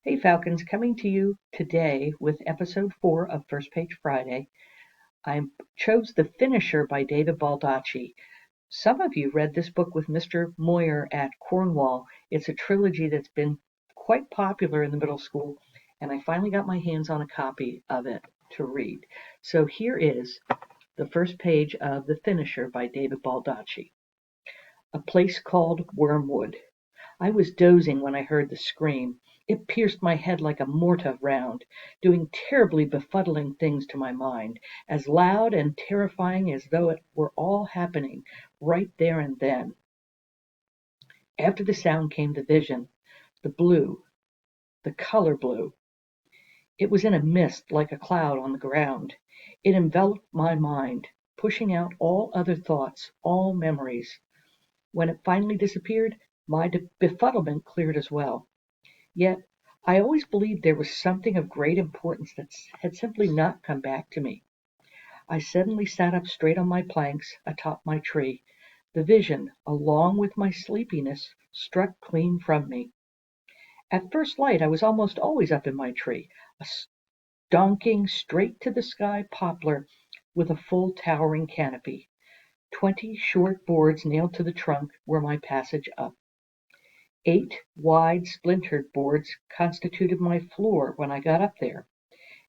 Hey Falcons, coming to you today with episode 4 of First Page Friday. I chose The Finisher by David Baldacci. Some of you read this book with Mr. Moyer at Cornwall. It's a trilogy that's been quite popular in the middle school, and I finally got my hands on a copy of it to read. So here is the first page of The Finisher by David Baldacci. A place called Wormwood. I was dozing when I heard the scream. It pierced my head like a mortar round, doing terribly befuddling things to my mind, as loud and terrifying as though it were all happening right there and then. After the sound came the vision, the blue, the color blue. It was in a mist like a cloud on the ground. It enveloped my mind, pushing out all other thoughts, all memories. When it finally disappeared, my befuddlement cleared as well. Yet I always believed there was something of great importance that had simply not come back to me. I suddenly sat up straight on my planks atop my tree. The vision, along with my sleepiness, struck clean from me. At first light I was almost always up in my tree, a stonking straight to the sky poplar with a full towering canopy. 20 short boards nailed to the trunk were my passage up. 8 wide splintered boards constituted my floor when I got up there,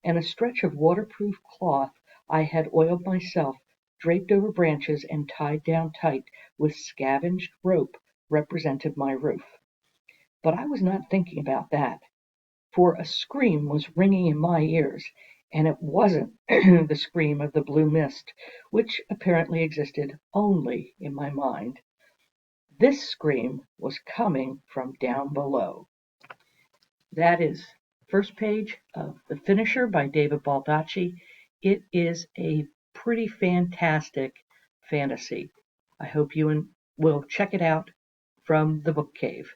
and a stretch of waterproof cloth I had oiled myself, draped over branches and tied down tight with scavenged rope, represented my roof. But I was not thinking about that, for a scream was ringing in my ears, and it wasn't the scream of the blue mist, which apparently existed only in my mind. This scream was coming from down below. That is first page of The Finisher by David Baldacci. It is a pretty fantastic fantasy. I hope you will check it out from the Book Cave.